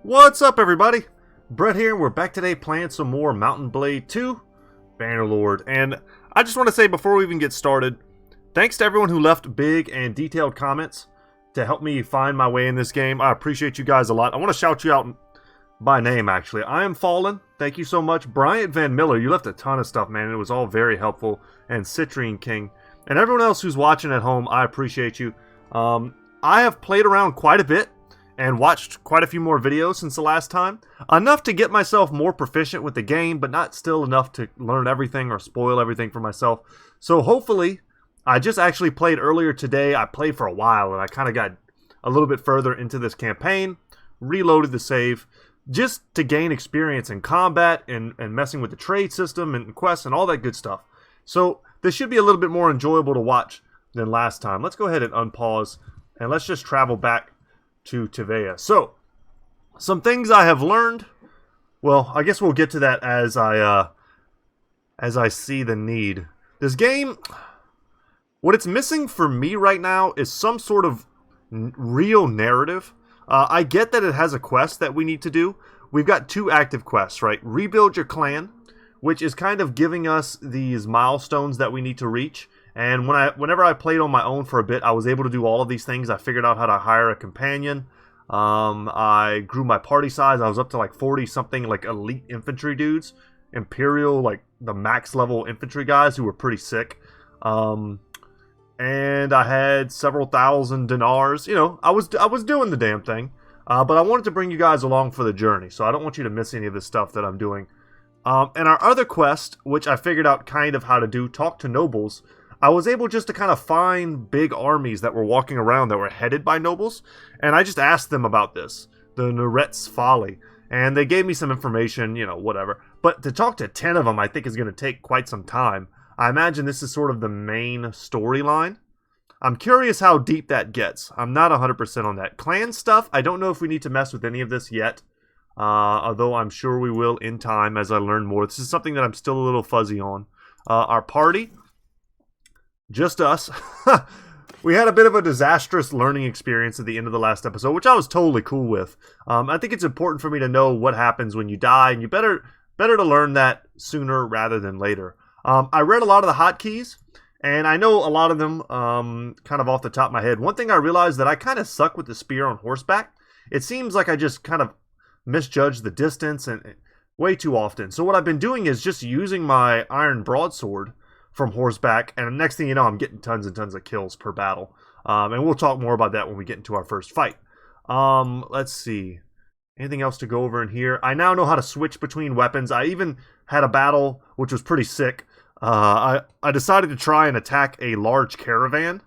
What's up, everybody? Brett here, and we're back today playing some more Mountain Blade 2 Bannerlord. And I just want to say before we even get started, thanks to everyone who left big and detailed comments to help me find my way in this game. I appreciate you guys a lot. I want to shout you out by name, actually. I Am Fallen, thank you so much. Bryant Van Miller, you left a ton of stuff, man. It was all very helpful. And Citrine King. And everyone else who's watching at home, I appreciate you. I have played around quite a bit and watched quite a few more videos since the last time. Enough to get myself more proficient with the game, but not still enough to learn everything or spoil everything for myself. So hopefully, I just actually played earlier today. I played for a while and I kind of got a little bit further into this campaign, reloaded the save, just to gain experience in combat and messing with the trade system and quests and all that good stuff. So this should be a little bit more enjoyable to watch than last time. Let's go ahead and unpause and let's just travel back to Tevea. So, some things I have learned. Well, I guess we'll get to that as I see the need. This game, what it's missing for me right now is some sort of real narrative. I get that it has a quest that we need to do. We've got two active quests, right? Rebuild your clan, which is kind of giving us these milestones that we need to reach. And whenever I played on my own for a bit, I was able to do all of these things. I figured out how to hire a companion. I grew my party size. I was up to like 40-something like elite infantry dudes. Imperial, like the max level infantry guys who were pretty sick. And I had several thousand dinars. You know, I was doing the damn thing. But I wanted to bring you guys along for the journey. So I don't want you to miss any of the stuff that I'm doing. And our other quest, which I figured out kind of how to do, talk to nobles. I was able just to kind of find big armies that were walking around that were headed by nobles, and I just asked them about this, the Nuret's Folly, and they gave me some information, you know, whatever. But to talk to 10 of them, I think is going to take quite some time. I imagine this is sort of the main storyline. I'm curious how deep that gets. I'm not 100% on that. Clan stuff, I don't know if we need to mess with any of this yet, although I'm sure we will in time as I learn more. This is something that I'm still a little fuzzy on. Our party, just us. We had a bit of a disastrous learning experience at the end of the last episode, which I was totally cool with. I think it's important for me to know what happens when you die, and you better to learn that sooner rather than later. I read a lot of the hotkeys, and I know a lot of them kind of off the top of my head. One thing I realized that I kind of suck with the spear on horseback. It seems like I just kind of misjudge the distance and way too often. So what I've been doing is just using my iron broadsword from horseback, and the next thing you know, I'm getting tons and tons of kills per battle. And we'll talk more about that when we get into our first fight. Let's see. Anything else to go over in here? I now know how to switch between weapons. I even had a battle, which was pretty sick. I decided to try and attack a large caravan.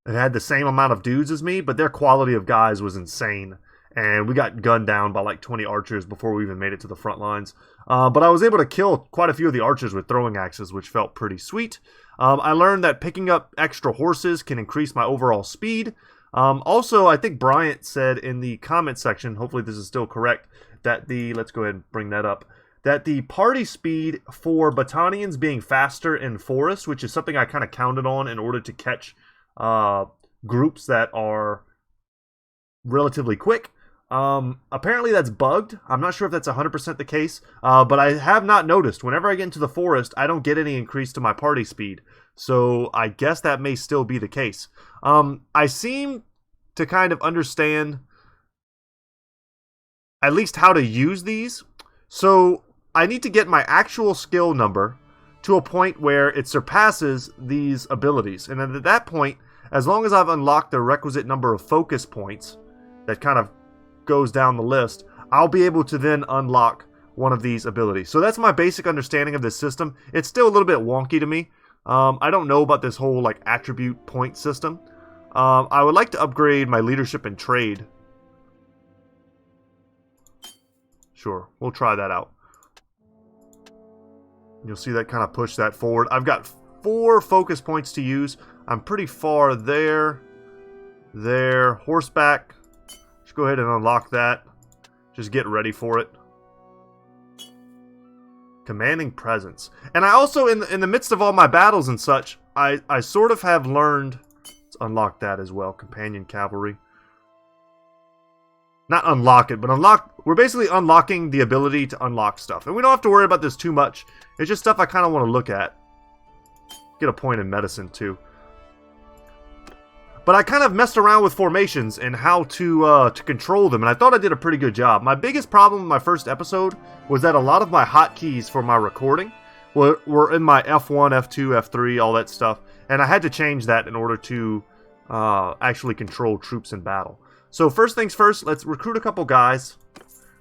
It had the same amount of dudes as me, but their quality of guys was insane. And we got gunned down by like 20 archers before we even made it to the front lines. But I was able to kill quite a few of the archers with throwing axes, which felt pretty sweet. I learned that picking up extra horses can increase my overall speed. Also, I think Bryant said in the comment section, hopefully this is still correct, that let's go ahead and bring that up, that the party speed for Battanians being faster in forest, which is something I kind of counted on in order to catch groups that are relatively quick. Apparently that's bugged. I'm not sure if that's 100% the case, but I have not noticed. Whenever I get into the forest, I don't get any increase to my party speed. So I guess that may still be the case. I seem to kind of understand at least how to use these. So I need to get my actual skill number to a point where it surpasses these abilities. And then at that point, as long as I've unlocked the requisite number of focus points, that kind of goes down the list, I'll be able to then unlock one of these abilities. So that's my basic understanding of this system. It's still a little bit wonky to me. I don't know about this whole like attribute point system. I would like to upgrade my leadership and trade. Sure, we'll try that out. You'll see that kind of push that forward. I've got 4 focus points to use. I'm pretty far there. Horseback. Just go ahead and unlock that. Just get ready for it. Commanding presence. And I also, in the midst of all my battles and such, I sort of have learned... Let's unlock that as well. Companion cavalry. not unlock it, but we're basically unlocking the ability to unlock stuff. And we don't have to worry about this too much. It's just stuff I kind of want to look at. Get a point in medicine, too. But I kind of messed around with formations and how to control them, and I thought I did a pretty good job. My biggest problem with my first episode was that a lot of my hotkeys for my recording were in my F1, F2, F3, all that stuff, and I had to change that in order to actually control troops in battle. So first things first, let's recruit a couple guys.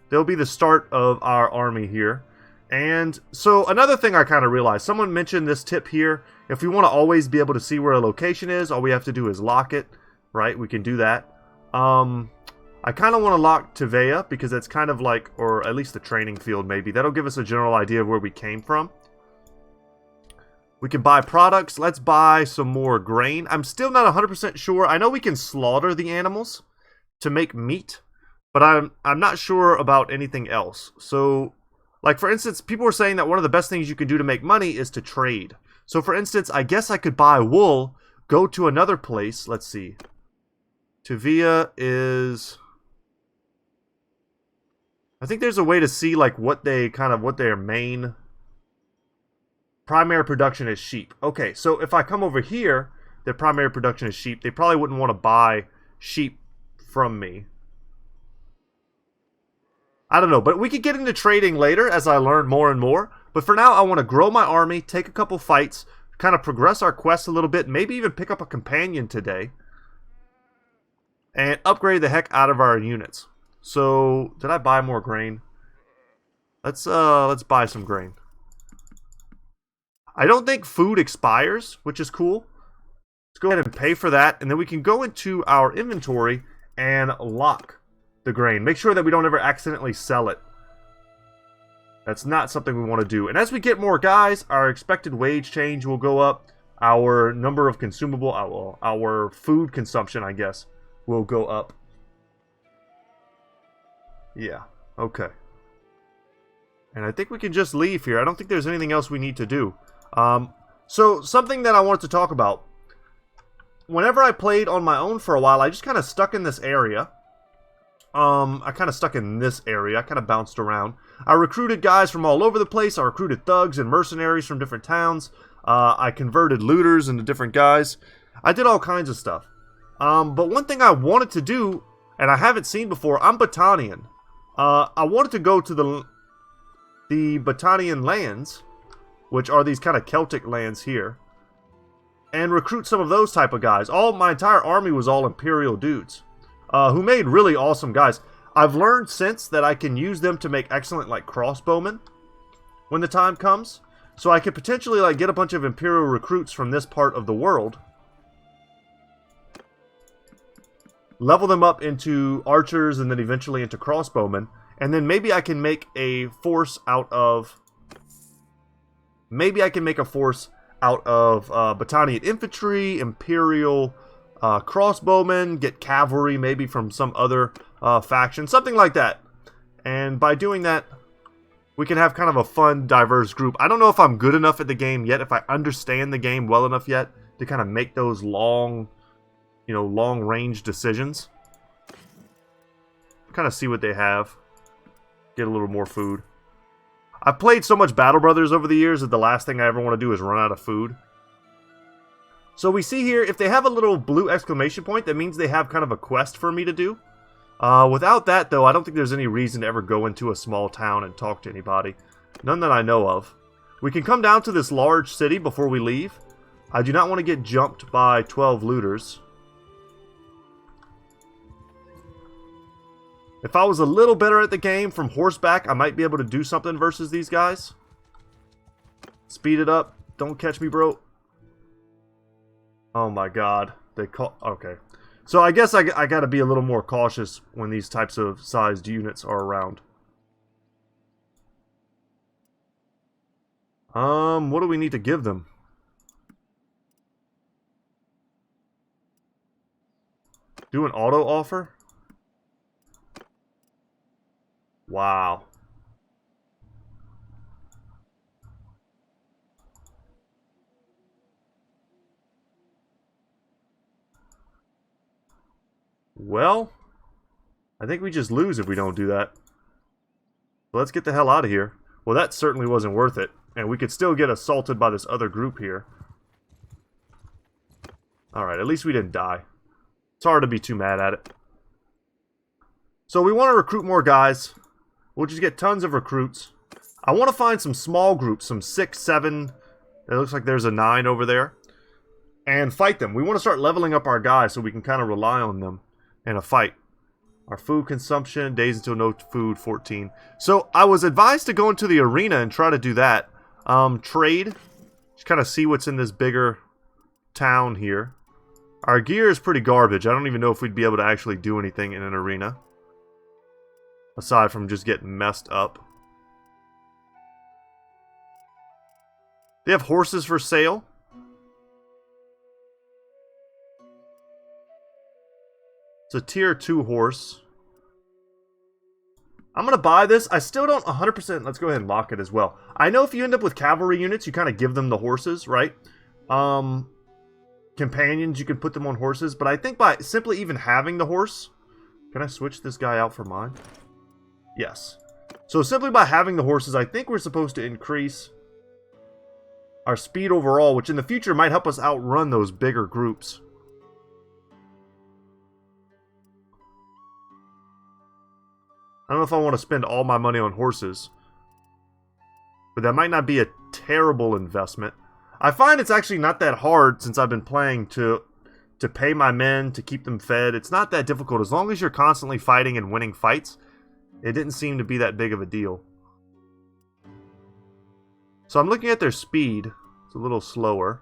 They'll be the start of our army here. And so another thing I kind of realized, someone mentioned this tip here. If we want to always be able to see where a location is, all we have to do is lock it, right? We can do that. I kind of want to lock Tevea because it's kind of like, or at least the training field maybe. That'll give us a general idea of where we came from. We can buy products. Let's buy some more grain. I'm still not 100% sure. I know we can slaughter the animals to make meat, but I'm not sure about anything else. So, like for instance, people were saying that one of the best things you can do to make money is to trade. So for instance, I guess I could buy wool, go to another place. Let's see. Tevea is... I think there's a way to see like what their main primary production is sheep. Okay, so if I come over here, their primary production is sheep. They probably wouldn't want to buy sheep from me. I don't know, but we could get into trading later as I learn more and more. But for now, I want to grow my army, take a couple fights, kind of progress our quest a little bit, maybe even pick up a companion today, and upgrade the heck out of our units. So, did I buy more grain? Let's buy some grain. I don't think food expires, which is cool. Let's go ahead and pay for that, and then we can go into our inventory and lock the grain. Make sure that we don't ever accidentally sell it. That's not something we want to do. And as we get more guys, our expected wage change will go up. Our number of consumable, our food consumption, I guess, will go up. Yeah, okay. And I think we can just leave here. I don't think there's anything else we need to do. So something that I wanted to talk about. Whenever I played on my own for a while, I just kind of stuck in this area. I kind of stuck in this area. I kind of bounced around. I recruited guys from all over the place. I recruited thugs and mercenaries from different towns. I converted looters into different guys. I did all kinds of stuff. But one thing I wanted to do, and I haven't seen before, I'm Battanian. I wanted to go to the Battanian lands, which are these kind of Celtic lands here, and recruit some of those type of guys. My entire army was all Imperial dudes. Who made really awesome guys. I've learned since that I can use them to make excellent like crossbowmen when the time comes. So I could potentially like get a bunch of Imperial recruits from this part of the world, level them up into archers and then eventually into crossbowmen, and then maybe I can make a force out of Battanian infantry, Imperial crossbowmen, get cavalry maybe from some other faction, something like that. And by doing that, we can have kind of a fun, diverse group. I don't know if I'm good enough at the game yet, if I understand the game well enough yet to kind of make those long range decisions. Kind of see what they have. Get a little more food. I've played so much Battle Brothers over the years that the last thing I ever want to do is run out of food. So we see here, if they have a little blue exclamation point, that means they have kind of a quest for me to do. Without that, though, I don't think there's any reason to ever go into a small town and talk to anybody. None that I know of. We can come down to this large city before we leave. I do not want to get jumped by 12 looters. If I was a little better at the game from horseback, I might be able to do something versus these guys. Speed it up. Don't catch me, bro. Oh my god. Okay. So I guess I gotta be a little more cautious when these types of sized units are around. What do we need to give them? Do an auto offer? Wow. Well, I think we just lose if we don't do that. Let's get the hell out of here. Well, that certainly wasn't worth it. And we could still get assaulted by this other group here. Alright, at least we didn't die. It's hard to be too mad at it. So we want to recruit more guys. We'll just get tons of recruits. I want to find some small groups, some 6, 7. It looks like there's a 9 over there. And fight them. We want to start leveling up our guys so we can kind of rely on them in a fight. Our food consumption, days until no food, 14. So I was advised to go into the arena and try to do that. Trade. Just kind of see what's in this bigger town here. Our gear is pretty garbage. I don't even know if we'd be able to actually do anything in an arena. Aside from just getting messed up. They have horses for sale. It's a tier 2 horse. I'm going to buy this. I still don't 100%. Let's go ahead and lock it as well. I know if you end up with cavalry units, you kind of give them the horses, right? Companions, you can put them on horses. But I think by simply even having the horse... Can I switch this guy out for mine? Yes. So simply by having the horses, I think we're supposed to increase our speed overall, which in the future might help us outrun those bigger groups. I don't know if I want to spend all my money on horses. But that might not be a terrible investment. I find it's actually not that hard since I've been playing to pay my men, to keep them fed. It's not that difficult. As long as you're constantly fighting and winning fights, it didn't seem to be that big of a deal. So I'm looking at their speed. It's a little slower.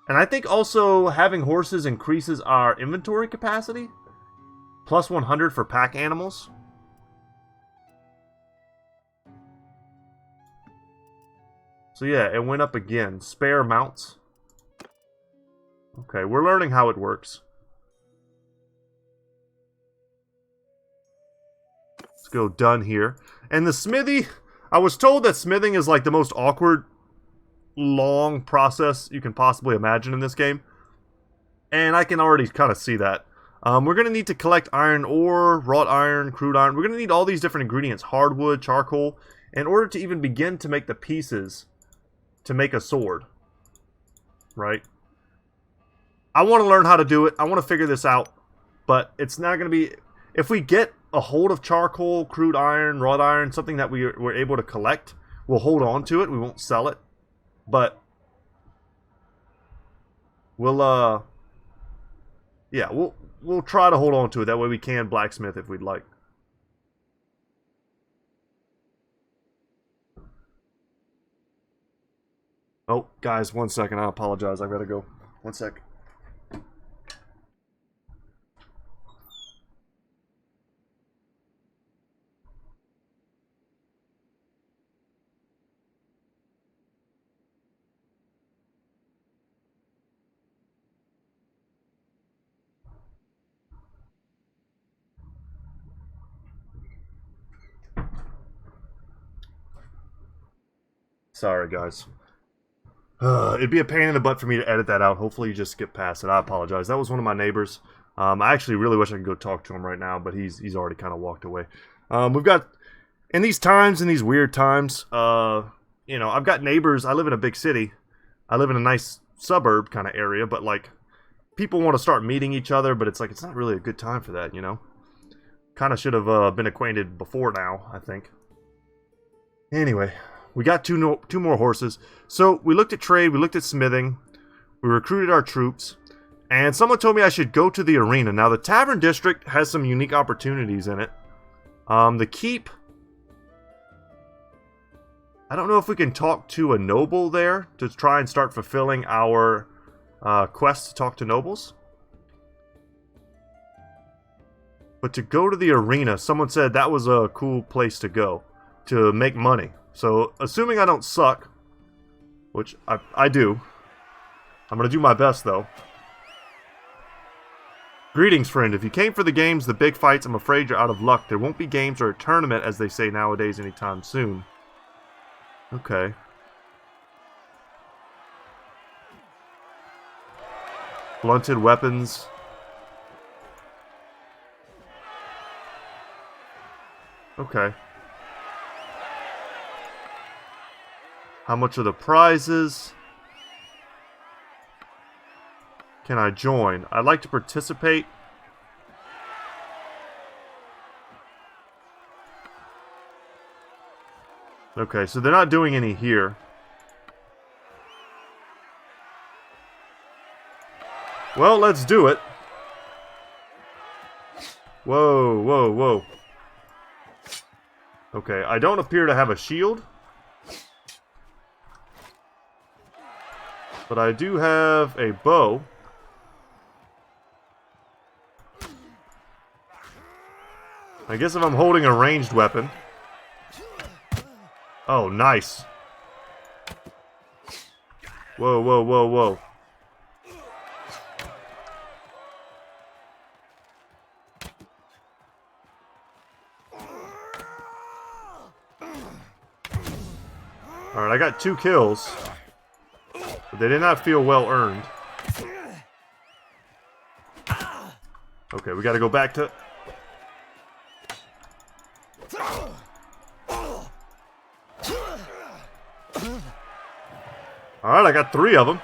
And I think also having horses increases our inventory capacity. Plus 100 for pack animals. So yeah, it went up again. Spare mounts. Okay, we're learning how it works. Let's go done here. And the smithy, I was told that smithing is like the most awkward, long process you can possibly imagine in this game. And I can already kind of see that. We're going to need to collect iron ore, wrought iron, crude iron. We're going to need all these different ingredients, hardwood, charcoal, in order to even begin to make the pieces to make a sword. Right? I want to learn how to do it. I want to figure this out. But it's not going to be... If we get a hold of charcoal, crude iron, wrought iron, something that we're able to collect, we'll hold on to it. We won't sell it. But we'll yeah, we'll try to hold on to it. That way we can blacksmith if we'd like. Oh, guys, 1 second. I apologize. I've got to go. 1 sec. Sorry, guys. It'd be a pain in the butt for me to edit that out. Hopefully you just skip past it. I apologize. That was one of my neighbors. I actually really wish I could go talk to him right now, but he's already kind of walked away. We've got, in these times, in these weird times, you know, I've got neighbors. I live in a big city. I live in a nice suburb kind of area, but like, people want to start meeting each other, but it's like, it's not really a good time for that, you know? Kind of should have been acquainted before now, I think. Anyway. We got two more horses. So we looked at trade, we looked at smithing, we recruited our troops, and someone told me I should go to the arena. Now the Tavern District has some unique opportunities in it. The keep, I don't know if we can talk to a noble there to try and start fulfilling our quest to talk to nobles. But to go to the arena, someone said that was a cool place to go to make money. So, assuming I don't suck, which I do, I'm going to do my best, though. Greetings, friend. If you came for the games, the big fights, I'm afraid you're out of luck. There won't be games or a tournament, as they say nowadays, anytime soon. Okay. Blunted weapons. Okay. How much are the prizes? Can I join? I'd like to participate. Okay, so they're not doing any here. Well, let's do it. Whoa, whoa, whoa. Okay, I don't appear to have a shield. But I do have a bow. I guess if I'm holding a ranged weapon. Oh, nice. Whoa, whoa, whoa, whoa. Alright, I got 2 kills. But they did not feel well earned. Okay, we gotta go back to... Alright, I got 3 of them.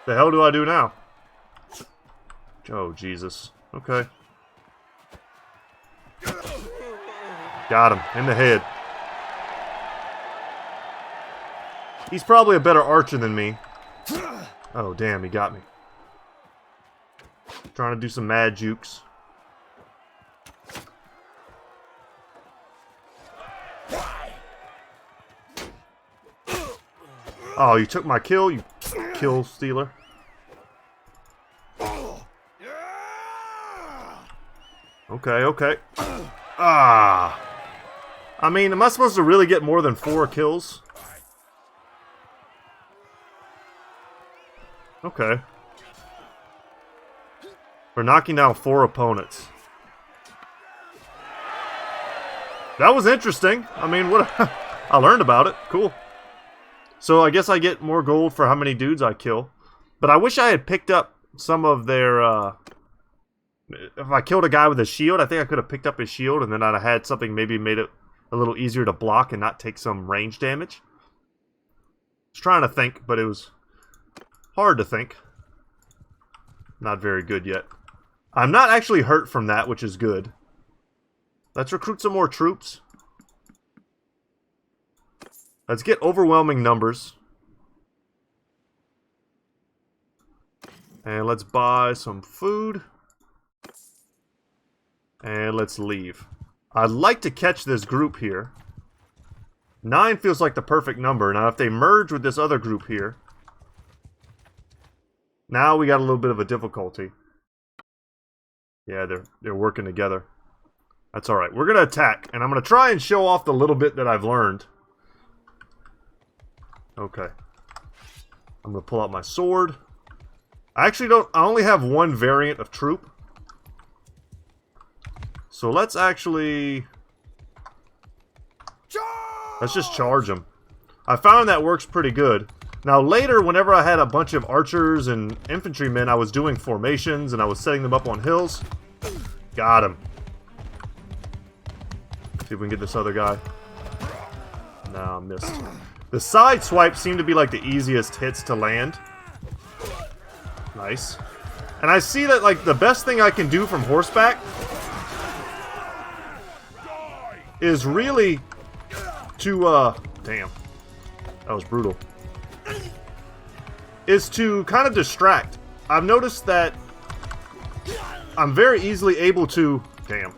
The hell do I do now? Oh, Jesus. Okay. Got him. In the head. He's probably a better archer than me. Oh, damn, he got me. Trying to do some mad jukes. Oh, you took my kill, you kill stealer. Okay, okay. Ah. I mean, am I supposed to really get more than 4 kills? Okay. We're knocking down 4 opponents. That was interesting. I mean, what? I learned about it. Cool. So I guess I get more gold for how many dudes I kill. But I wish I had picked up some of their... if I killed a guy with a shield, I think I could have picked up his shield, and then I'd have had something maybe made it a little easier to block and not take some range damage. I was trying to think, but it was hard to think. Not very good yet. I'm not actually hurt from that, which is good. Let's recruit some more troops. Let's get overwhelming numbers. And let's buy some food. And let's leave. I'd like to catch this group here. 9 feels like the perfect number. Now, if they merge with this other group here, now we got a little bit of a difficulty. Yeah, they're working together. That's alright. We're going to attack, and I'm going to try and show off the little bit that I've learned. Okay. I'm going to pull out my sword. I only have 1 variant of troop. So let's actually... Let's just charge them. I found that works pretty good. Now later, whenever I had a bunch of archers and infantrymen, I was doing formations and I was setting them up on hills. Got him. See if we can get this other guy. No, missed. The side swipes seem to be like the easiest hits to land. Nice. And I see that like the best thing I can do from horseback is really to, damn. That was brutal. Is to kind of distract. I've noticed that I'm very easily able to, damn,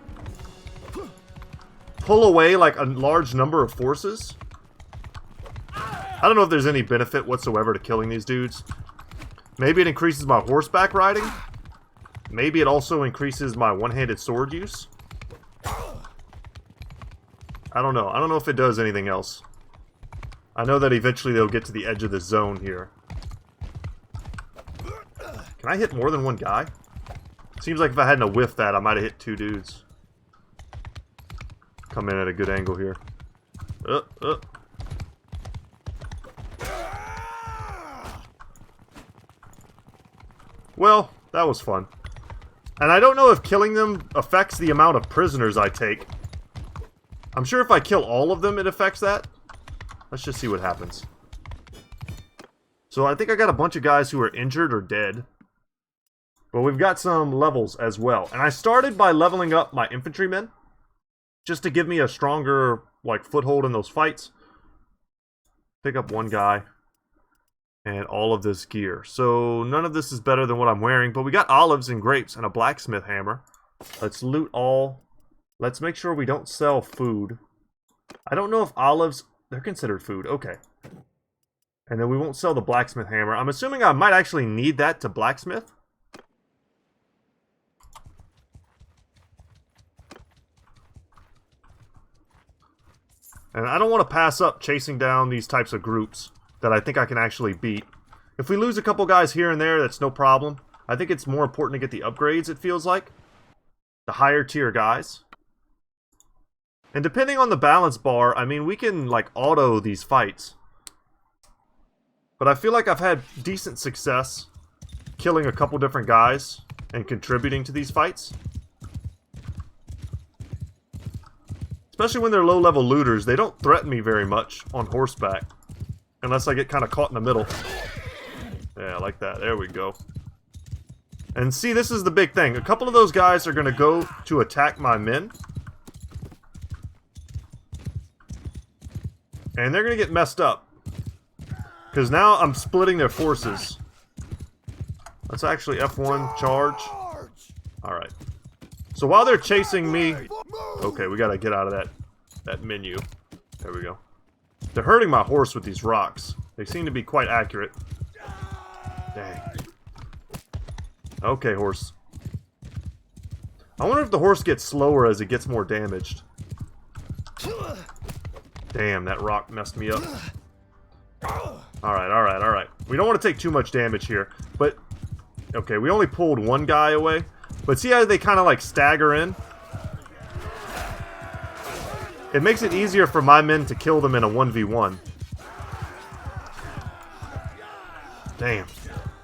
pull away like a large number of forces. I don't know if there's any benefit whatsoever to killing these dudes. Maybe it increases my horseback riding. Maybe it also increases my one-handed sword use. I don't know. I don't know if it does anything else. I know that eventually they'll get to the edge of the zone here. Can I hit more than 1 guy? Seems like if I hadn't whiffed that, I might have hit 2 dudes. Come in at a good angle here. Well, that was fun. And I don't know if killing them affects the amount of prisoners I take. I'm sure if I kill all of them, it affects that. Let's just see what happens. So I think I got a bunch of guys who are injured or dead. But we've got some levels as well. And I started by leveling up my infantrymen. Just to give me a stronger, like, foothold in those fights. Pick up one guy. And all of this gear. So none of this is better than what I'm wearing. But we got olives and grapes and a blacksmith hammer. Let's loot all. Let's make sure we don't sell food. I don't know if olives... They're considered food. Okay. And then we won't sell the blacksmith hammer. I'm assuming I might actually need that to blacksmith. And I don't want to pass up chasing down these types of groups that I think I can actually beat. If we lose a couple guys here and there, that's no problem. I think it's more important to get the upgrades, it feels like. The higher tier guys. And depending on the balance bar, I mean, we can, like, auto these fights. But I feel like I've had decent success killing a couple different guys and contributing to these fights. Especially when they're low-level looters, they don't threaten me very much on horseback. Unless I get kind of caught in the middle. Yeah, like that. There we go. And see, this is the big thing. A couple of those guys are going to go to attack my men. And they're going to get messed up. Because now I'm splitting their forces. Let's actually F1 charge. Alright. So while they're chasing me... Okay, we gotta get out of that menu. There we go. They're hurting my horse with these rocks. They seem to be quite accurate. Dang. Okay, horse. I wonder if the horse gets slower as it gets more damaged. Damn, that rock messed me up. Alright, alright, alright. We don't want to take too much damage here. But, okay, we only pulled one guy away. But see how they kind of like stagger in? It makes it easier for my men to kill them in a 1v1. Damn.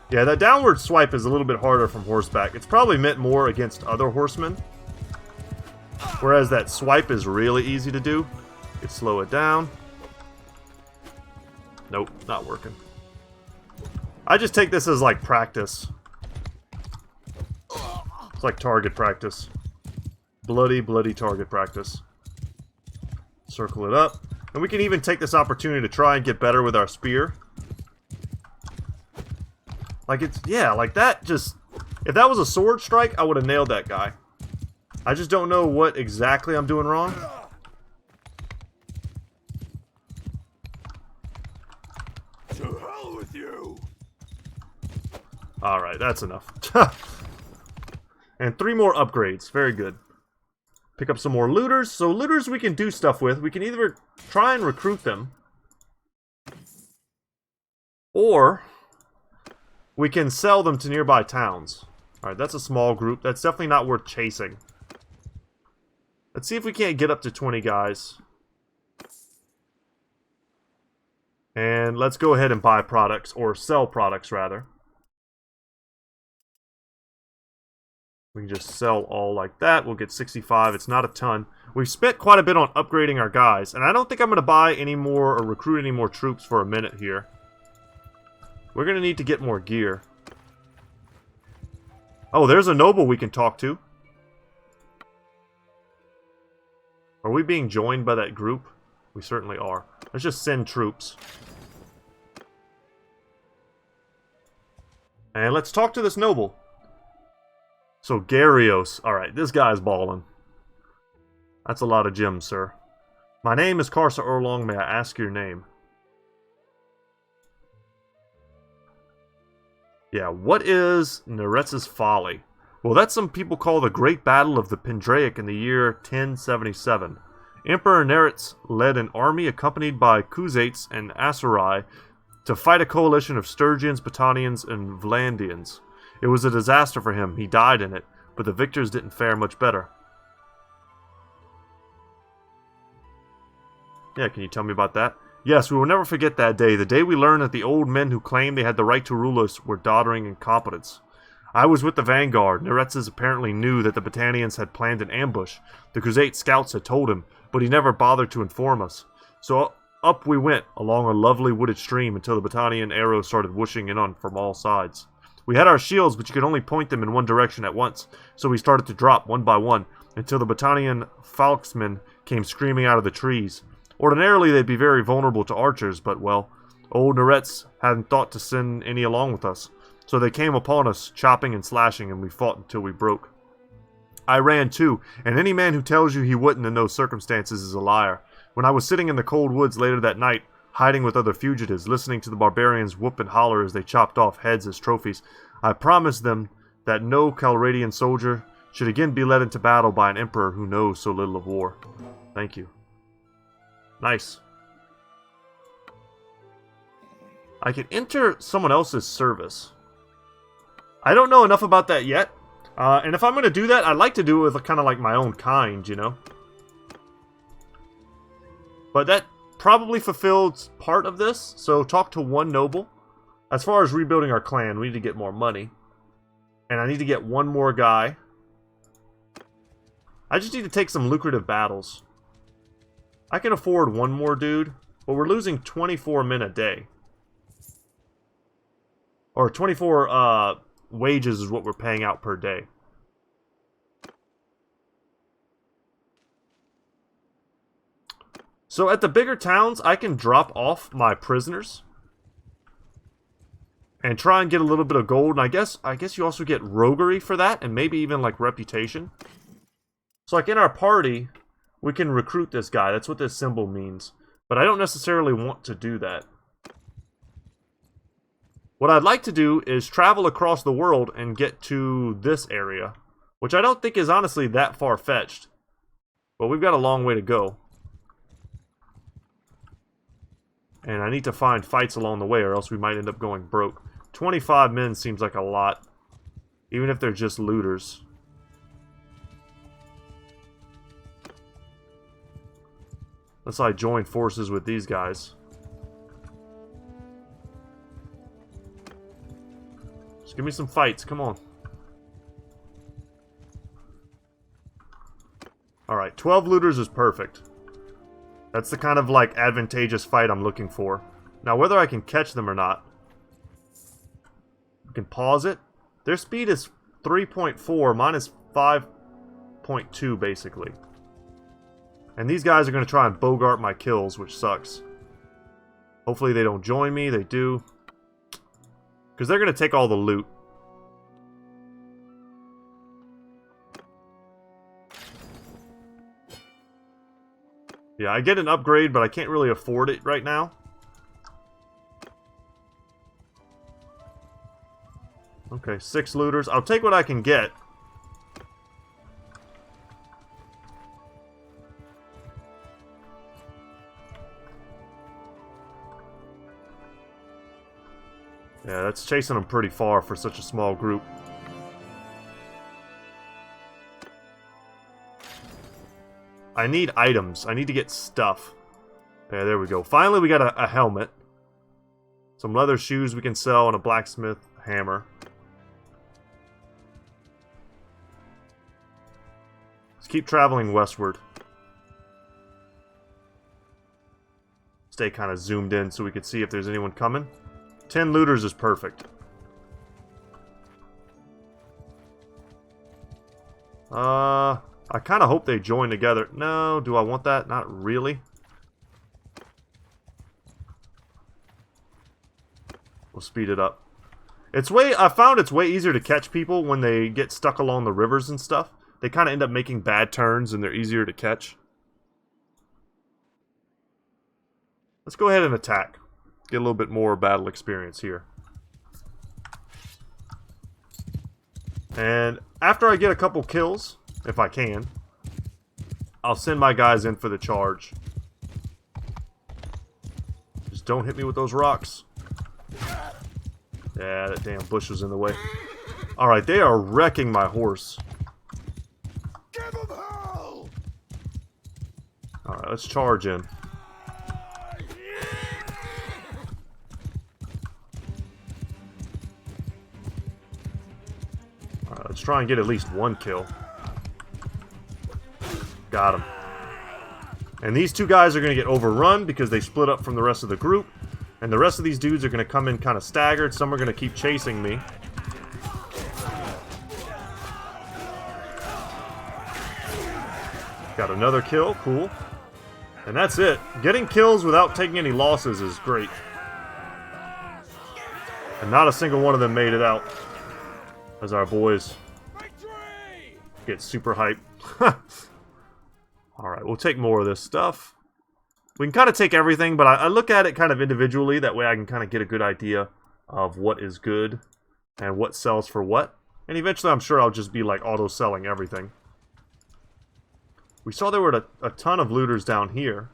Yeah, that downward swipe is a little bit harder from horseback. It's probably meant more against other horsemen. Whereas that swipe is really easy to do. You can slow it down. Nope, not working. I just take this as like practice. It's like target practice. Bloody, bloody target practice. Circle it up. And we can even take this opportunity to try and get better with our spear. Like it's, yeah, like that just... If that was a sword strike, I would have nailed that guy. I just don't know what exactly I'm doing wrong. To hell with you! Alright, that's enough. And 3 more upgrades. Very good. Pick up some more looters. So looters we can do stuff with. We can either try and recruit them. Or we can sell them to nearby towns. Alright, that's a small group. That's definitely not worth chasing. Let's see if we can't get up to 20 guys. And let's go ahead and buy products. Or sell products, rather. We can just sell all like that. We'll get 65. It's not a ton. We've spent quite a bit on upgrading our guys. And I don't think I'm going to buy any more or recruit any more troops for a minute here. We're going to need to get more gear. Oh, there's a noble we can talk to. Are we being joined by that group? We certainly are. Let's just send troops. And let's talk to this noble. So, Garios. Alright, this guy's balling. That's a lot of gems, sir. My name is Karsa Erlong. May I ask your name? Yeah, what is Neretz's Folly? Well, that's some people call the Great Battle of the Pendrake in the year 1077. Emperor Neretz led an army accompanied by Khuzaits and Asurai to fight a coalition of Sturgians, Battanians, and Vlandians. It was a disaster for him. He died in it, but the victors didn't fare much better. Yeah, can you tell me about that? Yes, we will never forget that day, the day we learned that the old men who claimed they had the right to rule us were doddering incompetents. I was with the vanguard. Neretzes apparently knew that the Battanians had planned an ambush. The Crusade scouts had told him, but he never bothered to inform us. So up we went, along a lovely wooded stream until the Battanian arrows started whooshing in on from all sides. We had our shields, but you could only point them in one direction at once, so we started to drop one by one, until the Battanian falksmen came screaming out of the trees. Ordinarily they'd be very vulnerable to archers, but, well, old Neretz hadn't thought to send any along with us. So they came upon us, chopping and slashing, and we fought until we broke. I ran too, and any man who tells you he wouldn't in those circumstances is a liar. When I was sitting in the cold woods later that night, hiding with other fugitives, listening to the barbarians whoop and holler as they chopped off heads as trophies, I promised them that no Calradian soldier should again be led into battle by an emperor who knows so little of war. Thank you. Nice. I can enter someone else's service. I don't know enough about that yet. And if I'm going to do that, I'd like to do it with kind of like my own kind, you know? But that probably fulfilled part of this. So talk to one noble. As far as rebuilding our clan, we need to get more money. And I need to get one more guy. I just need to take some lucrative battles. I can afford one more dude, but we're losing 24 men a day. Or 24, wages is what we're paying out per day. So at the bigger towns, I can drop off my prisoners and try and get a little bit of gold. And I guess you also get roguery for that, and maybe even like reputation. So like in our party, we can recruit this guy. That's what this symbol means. But I don't necessarily want to do that. What I'd like to do is travel across the world and get to this area, which I don't think is honestly that far-fetched. But we've got a long way to go. And I need to find fights along the way, or else we might end up going broke. 25 men seems like a lot, even if they're just looters. Unless I join forces with these guys. Give me some fights, come on. Alright, 12 looters is perfect. That's the kind of, like, advantageous fight I'm looking for. Now, whether I can catch them or not. We can pause it. Their speed is 3.4, mine is 5.2, basically. And these guys are going to try and bogart my kills, which sucks. Hopefully they don't join me, they do. Because they're going to take all the loot. Yeah, I get an upgrade, but I can't really afford it right now. Okay, 6 looters. I'll take what I can get. Yeah, that's chasing them pretty far for such a small group. I need items. I need to get stuff. Okay, there we go. Finally, we got a helmet. Some leather shoes we can sell and a blacksmith hammer. Let's keep traveling westward. Stay kind of zoomed in so we can see if there's anyone coming. 10 looters is perfect. I kind of hope they join together. No, do I want that? Not really. We'll speed it up. I found it's way easier to catch people when they get stuck along the rivers and stuff. They kind of end up making bad turns and they're easier to catch. Let's go ahead and attack. Get a little bit more battle experience here. And after I get a couple kills, if I can, I'll send my guys in for the charge. Just don't hit me with those rocks. Yeah, that damn bush was in the way. Alright, they are wrecking my horse. Give 'em hell! Alright, let's charge in. try and get at least one kill. Got him. And these two guys are going to get overrun because they split up from the rest of the group. And the rest of these dudes are going to come in kind of staggered. Some are going to keep chasing me. Got another kill. Cool. And that's it. Getting kills without taking any losses is great. And not a single one of them made it out. As our boys get super hyped. Alright, we'll take more of this stuff. We can kind of take everything, but I look at it kind of individually. That way I can kind of get a good idea of what is good and what sells for what. And eventually I'm sure I'll just be like auto-selling everything. We saw there were a ton of looters down here.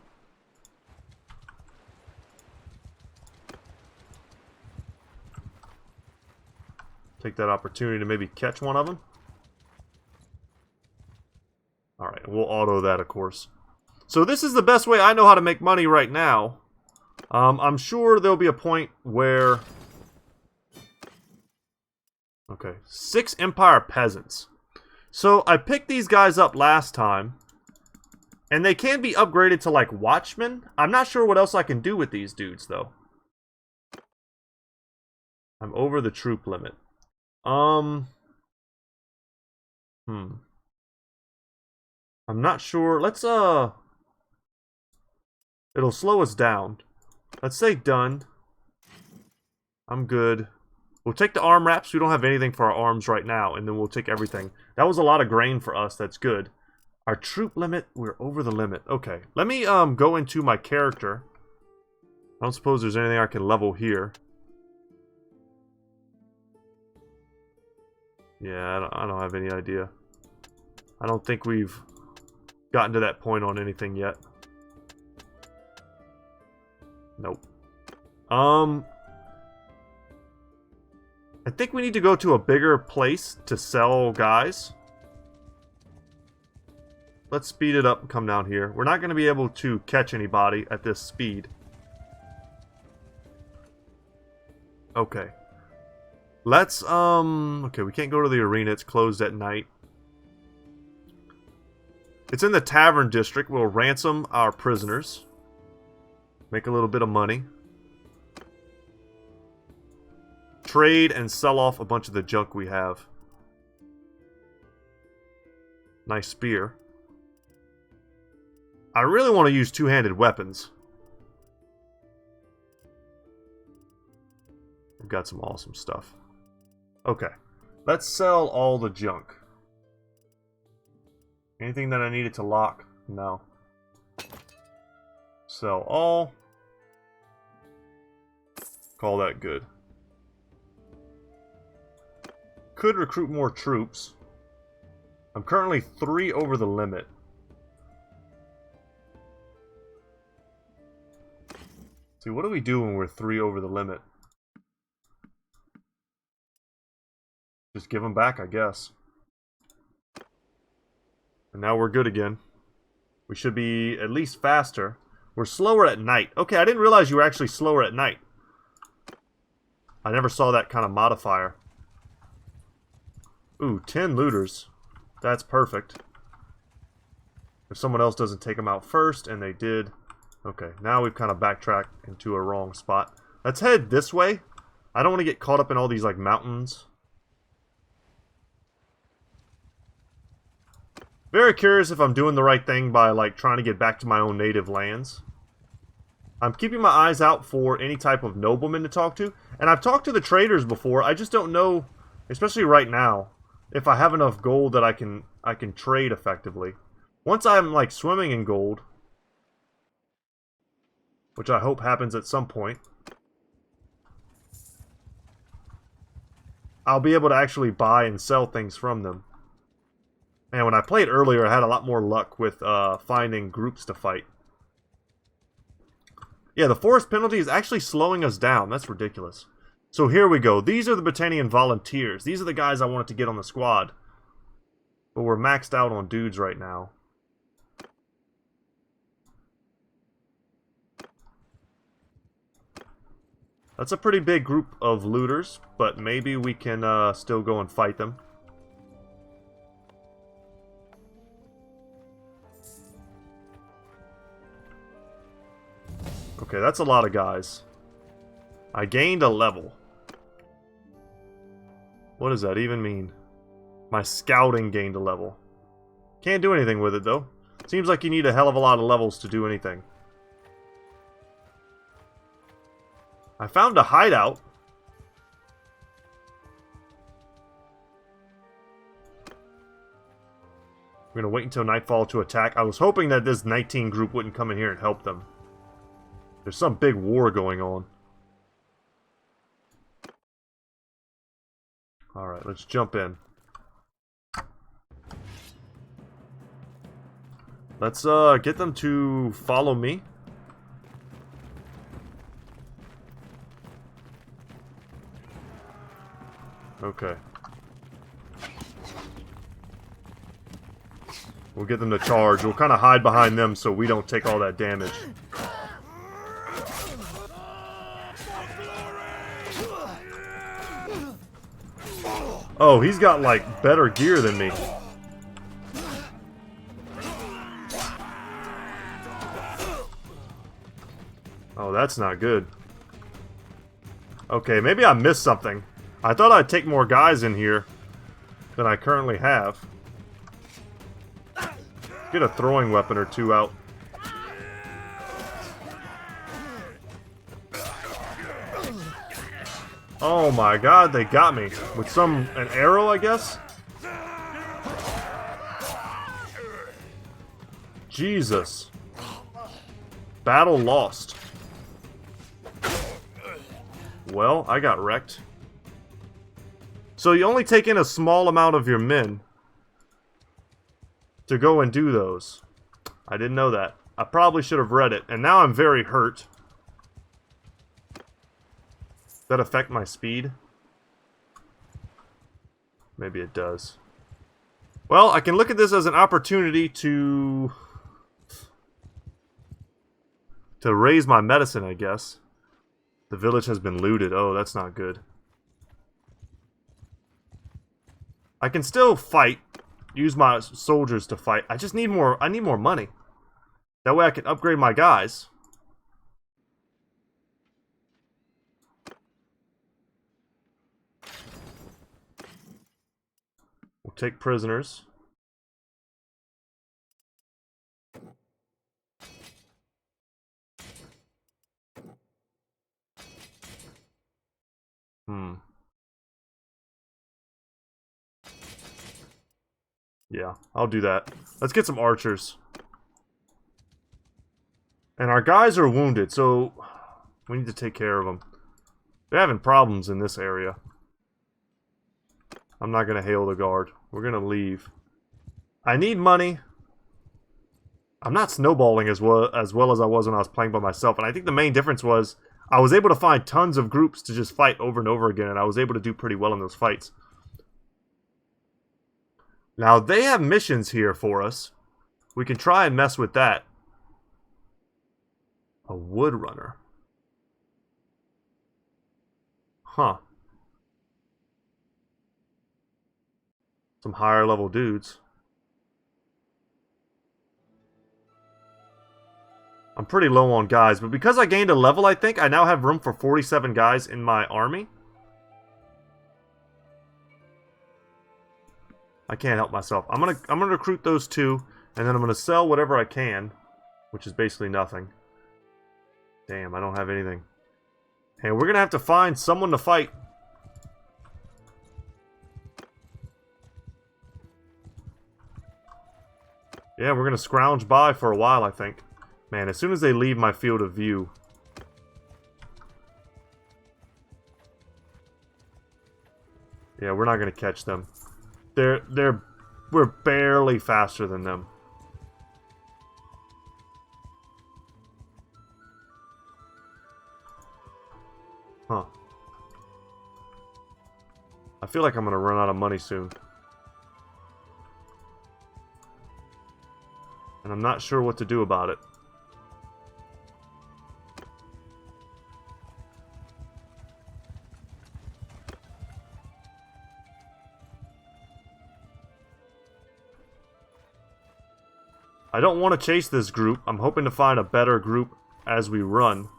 Take that opportunity to maybe catch one of them. Alright, we'll auto that, of course. So this is the best way I know how to make money right now. I'm sure there'll be a point where... Okay, 6 Empire Peasants. So I picked these guys up last time. And they can be upgraded to, like, Watchmen. I'm not sure what else I can do with these dudes, though. I'm over the troop limit. I'm not sure. Let's, it'll slow us down. Let's say done. I'm good. We'll take the arm wraps. We don't have anything for our arms right now, and then we'll take everything. That was a lot of grain for us. That's good. Our troop limit, we're over the limit. Okay, let me go into my character. I don't suppose there's anything I can level here. Yeah, I don't have any idea. I don't think we've gotten to that point on anything yet. Nope. I think we need to go to a bigger place to sell guys. Let's speed it up and come down here. We're not going to be able to catch anybody at this speed. Okay. Let's, okay, we can't go to the arena. It's closed at night. It's in the tavern district. We'll ransom our prisoners. Make a little bit of money. Trade and sell off a bunch of the junk we have. Nice spear. I really want to use two-handed weapons. We've got some awesome stuff. Okay. Let's sell all the junk. Anything that I needed to lock? No. Sell all. Call that good. Could recruit more troops. I'm currently 3 over the limit. See, what do we do when we're 3 over the limit? Just give them back, I guess. And now we're good again. We should be at least faster. We're slower at night. Okay, I didn't realize you were actually slower at night. I never saw that kind of modifier. Ooh, 10 looters. That's perfect. If someone else doesn't take them out first, and they did... Okay, now we've kind of backtracked into a wrong spot. Let's head this way. I don't want to get caught up in all these, like, mountains. Very curious if I'm doing the right thing by, like, trying to get back to my own native lands. I'm keeping my eyes out for any type of nobleman to talk to. And I've talked to the traders before. I just don't know, especially right now, if I have enough gold that I can trade effectively. Once I'm, like, swimming in gold, which I hope happens at some point, I'll be able to actually buy and sell things from them. And when I played earlier, I had a lot more luck with finding groups to fight. Yeah, the forest penalty is actually slowing us down. That's ridiculous. So here we go. These are the Britannian volunteers. These are the guys I wanted to get on the squad. But we're maxed out on dudes right now. That's a pretty big group of looters, but maybe we can still go and fight them. Okay, that's a lot of guys. I gained a level. What does that even mean? My scouting gained a level. Can't do anything with it, though. Seems like you need a hell of a lot of levels to do anything. I found a hideout. We're gonna wait until nightfall to attack. I was hoping that this 19 group wouldn't come in here and help them. There's some big war going on. Alright, let's jump in. Let's get them to follow me. Okay. We'll get them to charge. We'll kind of hide behind them so we don't take all that damage. Oh, he's got, like, better gear than me. Oh, that's not good. Okay, maybe I missed something. I thought I'd take more guys in here than I currently have. Get a throwing weapon or two out. Oh my god, they got me. With an arrow, I guess? Jesus. Battle lost. Well, I got wrecked. So you only take in a small amount of your men to go and do those. I didn't know that. I probably should have read it, and now I'm very hurt. Does that affect my speed? Maybe it does. Well, I can look at this as an opportunity to raise my medicine, I guess. The village has been looted. Oh, that's not good. I can still fight. Use my soldiers to fight. I just need more. I need more money. That way I can upgrade my guys. We'll take prisoners. Yeah, I'll do that. Let's get some archers. And our guys are wounded, so we need to take care of them. They're having problems in this area. I'm not going to hail the guard. We're going to leave. I need money. I'm not snowballing as well as I was when I was playing by myself. And I think the main difference was I was able to find tons of groups to just fight over and over again. And I was able to do pretty well in those fights. Now, they have missions here for us. We can try and mess with that. A wood runner. Huh. Some higher level dudes. I'm pretty low on guys, but because I gained a level, I think I now have room for 47 guys in my army. I can't help myself. I'm gonna recruit those two, and then I'm gonna sell whatever I can, which is basically nothing. Damn, I don't have anything. Hey, we're gonna have to find someone to fight. Yeah, we're gonna scrounge by for a while, I think. Man, as soon as they leave my field of view. Yeah, we're not gonna catch them. We're barely faster than them. Huh. I feel like I'm gonna run out of money soon. And I'm not sure what to do about it. I don't want to chase this group. I'm hoping to find a better group as we run.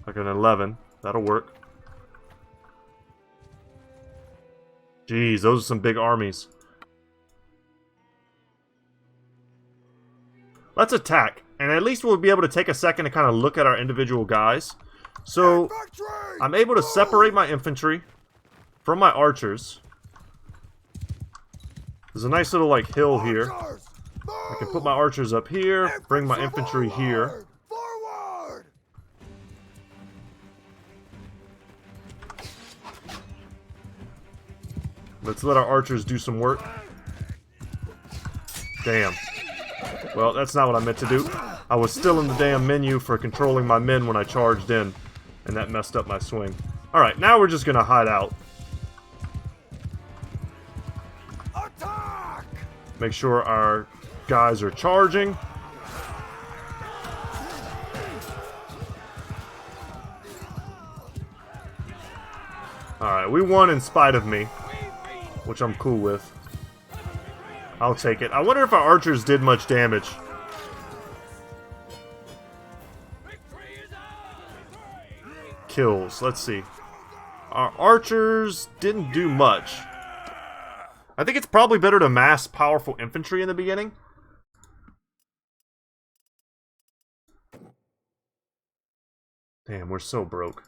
Like an 11. That'll work. Jeez, those are some big armies. Let's attack. And at least we'll be able to take a second to kind of look at our individual guys. So, I'm able to separate my infantry from my archers. There's a nice little, like, hill here. I can put my archers up here, bring my infantry here. Forward! Let's let our archers do some work. Damn. Well, that's not what I meant to do. I was still in the damn menu for controlling my men when I charged in, and that messed up my swing. Alright, now we're just gonna hide out. Attack! Make sure our guys are charging. Alright, we won in spite of me, which I'm cool with. I'll take it. I wonder if our archers did much damage. Kills. Let's see. Our archers didn't do much. I think it's probably better to mass powerful infantry in the beginning. Damn, we're so broke.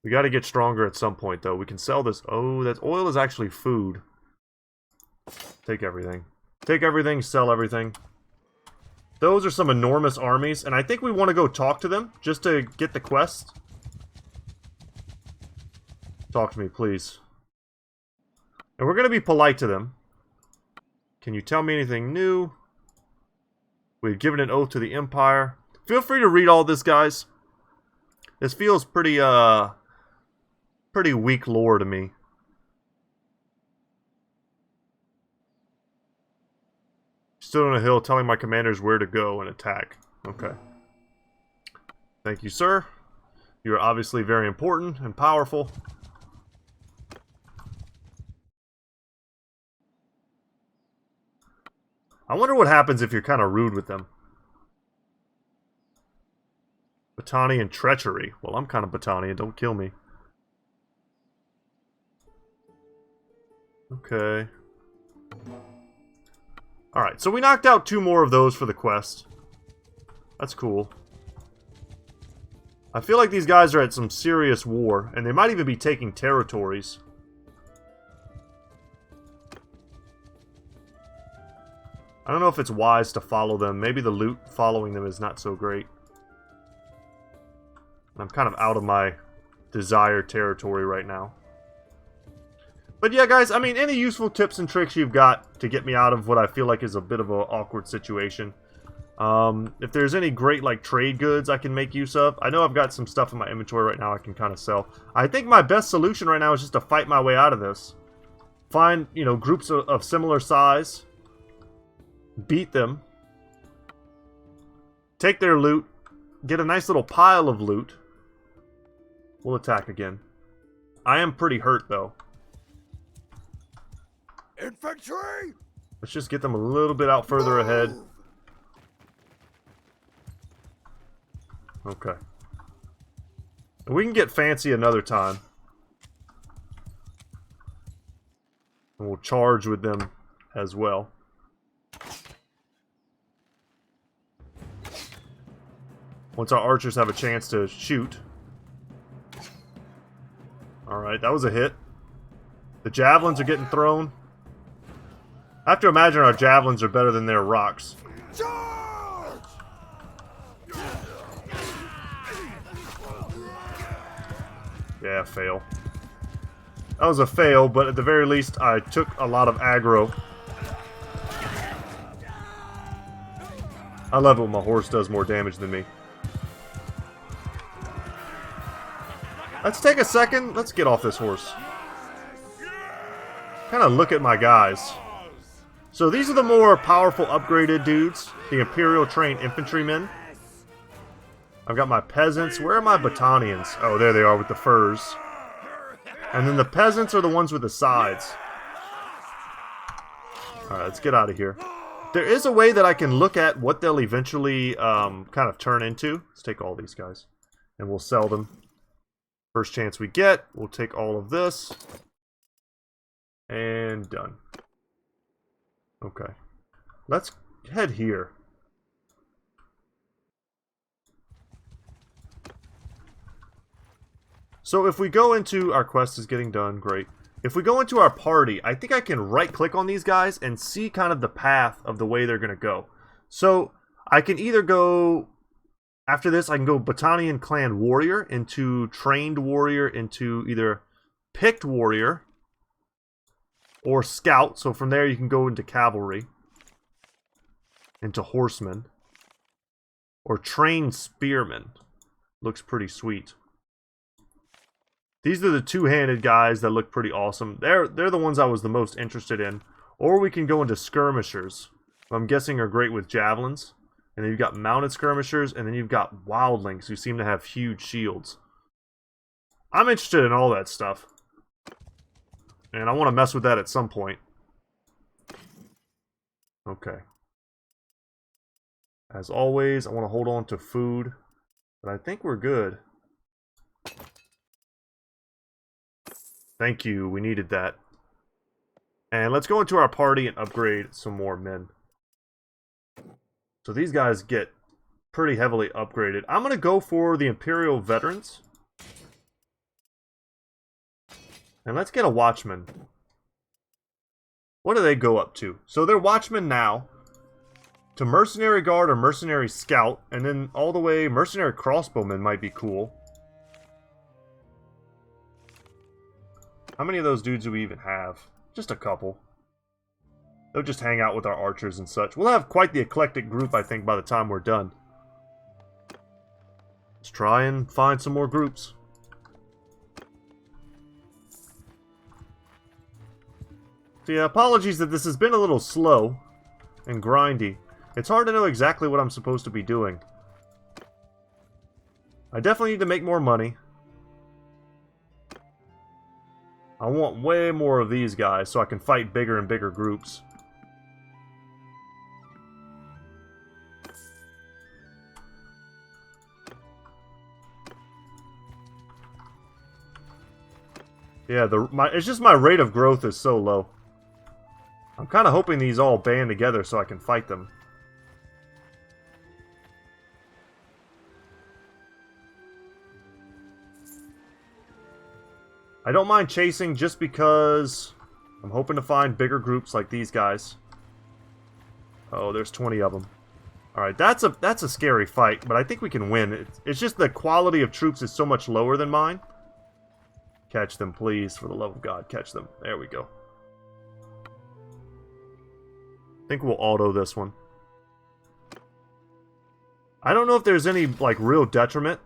We gotta get stronger at some point, though. We can sell this. Oh, that oil is actually food. Take everything. Take everything, sell everything. Those are some enormous armies, and I think we want to go talk to them, just to get the quest. Talk to me, please. And we're going to be polite to them. Can you tell me anything new? We've given an oath to the Empire. Feel free to read all this, guys. This feels pretty weak lore to me. Stood on a hill telling my commanders where to go and attack. Okay. Thank you, sir. You are obviously very important and powerful. I wonder what happens if you're kind of rude with them. Battanian treachery. Well, I'm kind of Battanian. Don't kill me. Okay. Alright, so we knocked out 2 more of those for the quest. That's cool. I feel like these guys are at some serious war, and they might even be taking territories. I don't know if it's wise to follow them. Maybe the loot following them is not so great. I'm kind of out of my desired territory right now. But yeah, guys, I mean, any useful tips and tricks you've got to get me out of what I feel like is a bit of an awkward situation. If there's any great, like, trade goods I can make use of. I know I've got some stuff in my inventory right now I can kind of sell. I think my best solution right now is just to fight my way out of this. Find, you know, groups of similar size. Beat them. Take their loot. Get a nice little pile of loot. We'll attack again. I am pretty hurt, though. Infantry! Let's just get them a little bit out further ahead. Okay. We can get fancy another time. And we'll charge with them as well. Once our archers have a chance to shoot. Alright, that was a hit. The javelins are getting thrown. I have to imagine our javelins are better than their rocks. Charge! Yeah, fail. That was a fail, but at the very least, I took a lot of aggro. I love it when my horse does more damage than me. Let's take a second. Let's get off this horse. Kind of look at my guys. So these are the more powerful upgraded dudes. The Imperial trained Infantrymen. I've got my peasants. Where are my battalions? Oh, there they are with the furs. And then the peasants are the ones with the sides. Alright, let's get out of here. There is a way that I can look at what they'll eventually kind of turn into. Let's take all these guys. And we'll sell them. First chance we get, we'll take all of this. And done. Okay. Let's head here. So if we go into... Our quest is getting done, great. If we go into our party, I think I can right-click on these guys and see kind of the path of the way they're going to go. So I can either go... After this, I can go Battalion Clan Warrior into Trained Warrior into either Picked Warrior or Scout. So from there you can go into Cavalry, into Horseman, or Trained Spearman. Looks pretty sweet. These are the two-handed guys that look pretty awesome. They're the ones I was the most interested in. Or we can go into Skirmishers, who I'm guessing are great with javelins. And then you've got mounted skirmishers, and then you've got wildlings who seem to have huge shields. I'm interested in all that stuff. And I want to mess with that at some point. Okay. As always, I want to hold on to food. But I think we're good. Thank you, we needed that. And let's go into our party and upgrade some more men. So these guys get pretty heavily upgraded. I'm going to go for the Imperial Veterans. And let's get a Watchman. What do they go up to? So they're Watchmen now. To Mercenary Guard or Mercenary Scout. And then all the way, Mercenary Crossbowmen might be cool. How many of those dudes do we even have? Just a couple. They'll just hang out with our archers and such. We'll have quite the eclectic group, I think, by the time we're done. Let's try and find some more groups. So yeah, apologies that this has been a little slow and grindy. It's hard to know exactly what I'm supposed to be doing. I definitely need to make more money. I want way more of these guys so I can fight bigger and bigger groups. Yeah, it's just my rate of growth is so low. I'm kind of hoping these all band together so I can fight them. I don't mind chasing just because I'm hoping to find bigger groups like these guys. Oh, there's 20 of them. Alright, that's a scary fight, but I think we can win. It's just the quality of troops is so much lower than mine. Catch them, please, for the love of God. Catch them. There we go. I think we'll auto this one. I don't know if there's any, like, real detriment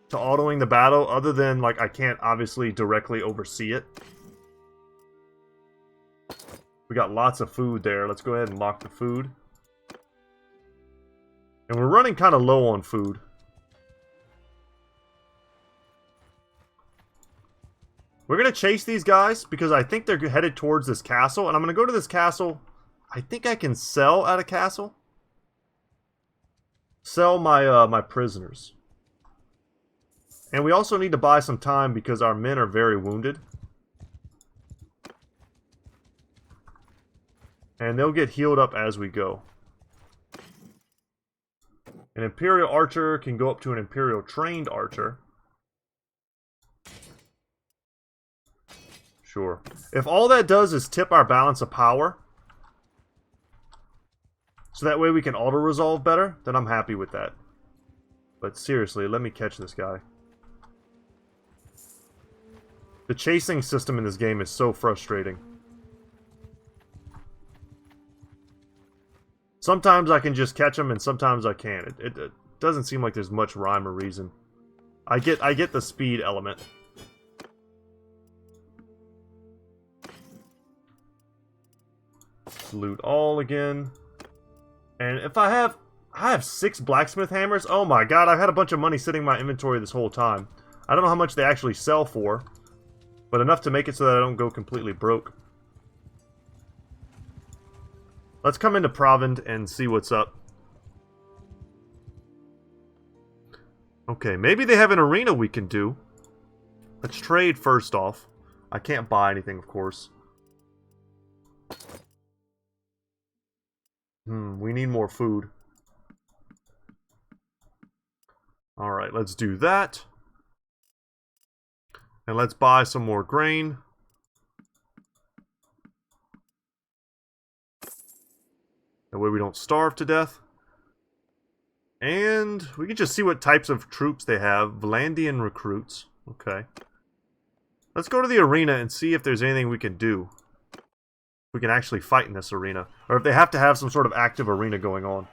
to autoing the battle, other than, like, I can't obviously directly oversee it. We got lots of food there. Let's go ahead and lock the food. And we're running kind of low on food. We're going to chase these guys because I think they're headed towards this castle. And I'm going to go to this castle. I think I can sell at a castle. Sell my my prisoners. And we also need to buy some time because our men are very wounded. And they'll get healed up as we go. An Imperial Archer can go up to an Imperial Trained Archer. Sure. If all that does is tip our balance of power, so that way we can auto-resolve better, then I'm happy with that. But seriously, let me catch this guy. The chasing system in this game is so frustrating. Sometimes I can just catch him and sometimes I can't. It doesn't seem like there's much rhyme or reason. I get the speed element. Loot all again. And if I have 6 blacksmith hammers. Oh my god, I've had a bunch of money sitting in my inventory this whole time. I don't know how much they actually sell for, but enough to make it so that I don't go completely broke. Let's come into Provend and see what's up. Okay, maybe they have an arena we can do. Let's trade first off. I can't buy anything, of course. We need more food. Alright, let's do that. And let's buy some more grain. That way we don't starve to death. And we can just see what types of troops they have. Vlandian recruits. Okay. Let's go to the arena and see if there's anything we can do. We can actually fight in this arena. Or if they have to have some sort of active arena going on.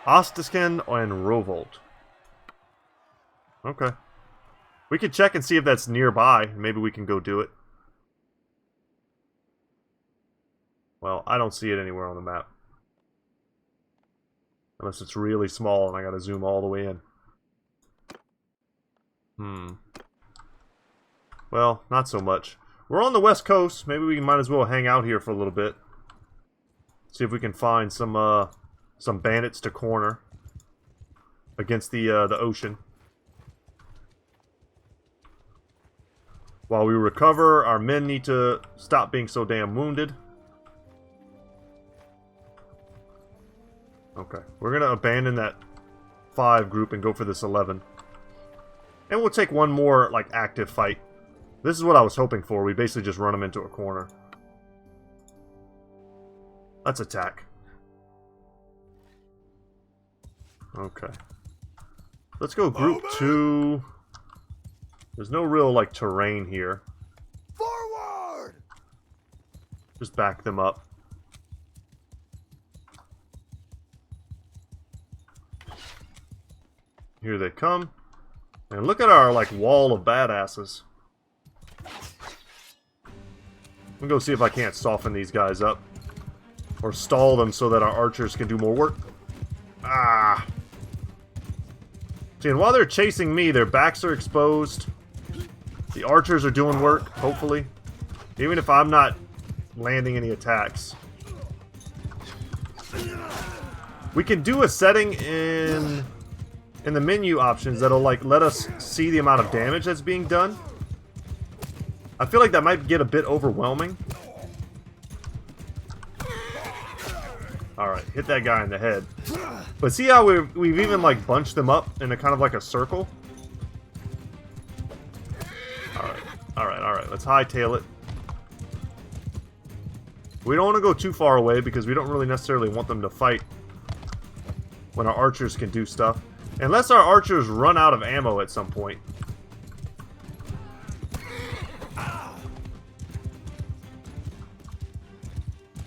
Ostisken and Rovolt. Okay. We could check and see if that's nearby. Maybe we can go do it. Well, I don't see it anywhere on the map. Unless it's really small and I gotta zoom all the way in. Well, not so much. We're on the west coast. Maybe we might as well hang out here for a little bit. See if we can find some bandits to corner against the ocean. While we recover, our men need to stop being so damn wounded. Okay, we're gonna abandon that 5 group and go for this 11. And we'll take one more, like, active fight. This is what I was hoping for. We basically just run them into a corner. Let's attack. Okay. Let's go group 2. There's no real, like, terrain here. Forward! Just back them up. Here they come. And look at our, like, wall of badasses. I'm gonna go see if I can't soften these guys up. Or stall them so that our archers can do more work. Ah! See, and while they're chasing me, their backs are exposed. The archers are doing work, hopefully. Even if I'm not landing any attacks. We can do a setting in the menu options that'll, like, let us see the amount of damage that's being done. I feel like that might get a bit overwhelming. Alright, hit that guy in the head. But see how we've even, like, bunched them up in a kind of like a circle? Alright, let's hightail it. We don't want to go too far away because we don't really necessarily want them to fight when our archers can do stuff. Unless our archers run out of ammo at some point.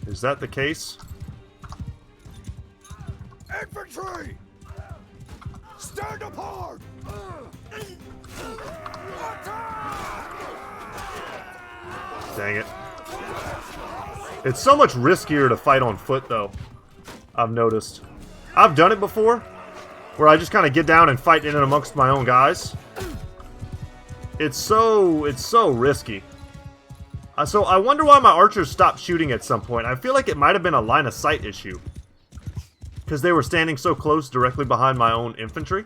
Is that the case? Infantry! Stand apart! Dang it. It's so much riskier to fight on foot, though. I've noticed. I've done it before, where I just kind of get down and fight in and amongst my own guys. It's so risky. So I wonder why my archers stopped shooting at some point. I feel like it might have been a line of sight issue. Because they were standing so close directly behind my own infantry.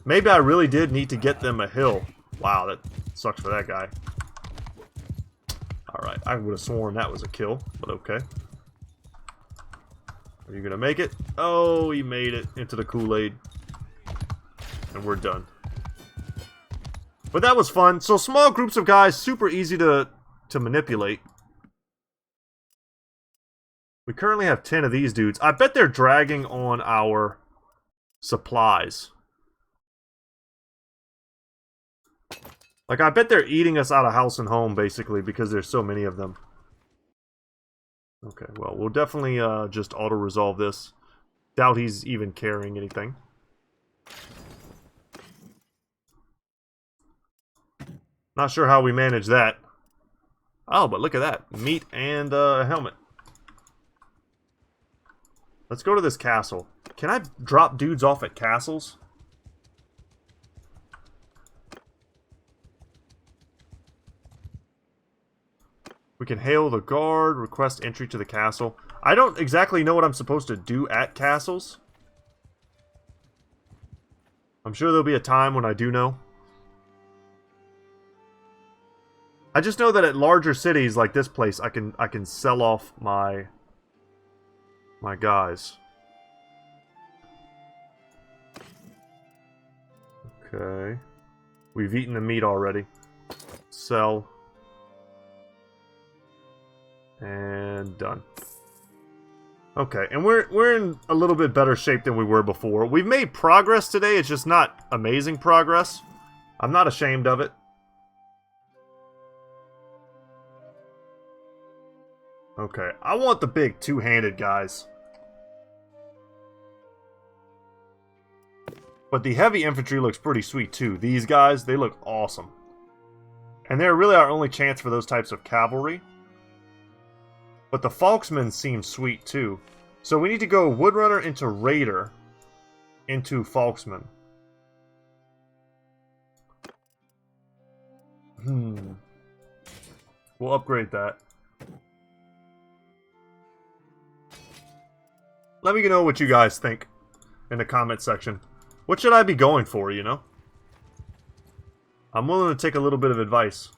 Maybe I really did need to get them a hill. Wow, that sucks for that guy. Alright, I would have sworn that was a kill, but okay. Are you gonna make it? Oh, he made it into the Kool-Aid. And we're done. But that was fun. So small groups of guys, super easy to manipulate. We currently have 10 of these dudes. I bet they're dragging on our supplies. Like, I bet they're eating us out of house and home, basically, because there's so many of them. Okay, well, we'll definitely just auto-resolve this. Doubt he's even carrying anything. Not sure how we manage that. Oh, but look at that. Meat and a helmet. Let's go to this castle. Can I drop dudes off at castles? We can hail the guard, request entry to the castle. I don't exactly know what I'm supposed to do at castles. I'm sure there'll be a time when I do know. I just know that at larger cities like this place, I can sell off my guys. Okay. We've eaten the meat already. Sell. And done. Okay, and we're in a little bit better shape than we were before. We've made progress today, it's just not amazing progress. I'm not ashamed of it. Okay, I want the big two-handed guys. But the heavy infantry looks pretty sweet too. These guys, they look awesome. And they're really our only chance for those types of cavalry. But the Falksmen seem sweet too. So we need to go Woodrunner into Raider into Falksman. We'll upgrade that. Let me know what you guys think in the comment section. What should I be going for, you know? I'm willing to take a little bit of advice.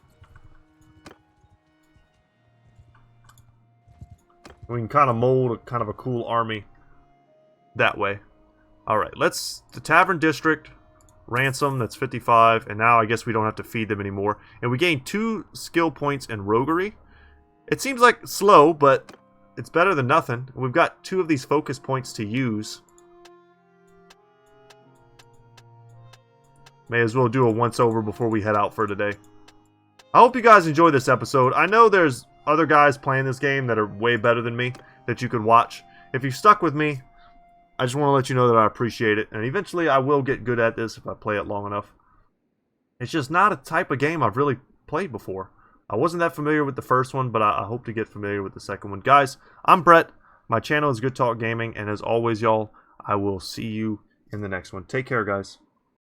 We can kind of mold a kind of a cool army that way. Alright, the Tavern District, Ransom, that's 55, and now I guess we don't have to feed them anymore. And we gain 2 skill points in Roguery. It seems like slow, but it's better than nothing. We've got 2 of these focus points to use. May as well do a once-over before we head out for today. I hope you guys enjoy this episode. I know there's other guys playing this game that are way better than me that you can watch. If you've stuck with me, I just want to let you know that I appreciate it. And eventually I will get good at this if I play it long enough. It's just not a type of game I've really played before. I wasn't that familiar with the first one, but I hope to get familiar with the second one. Guys, I'm Brett. My channel is Goodtalk Gaming. And as always, y'all, I will see you in the next one. Take care, guys.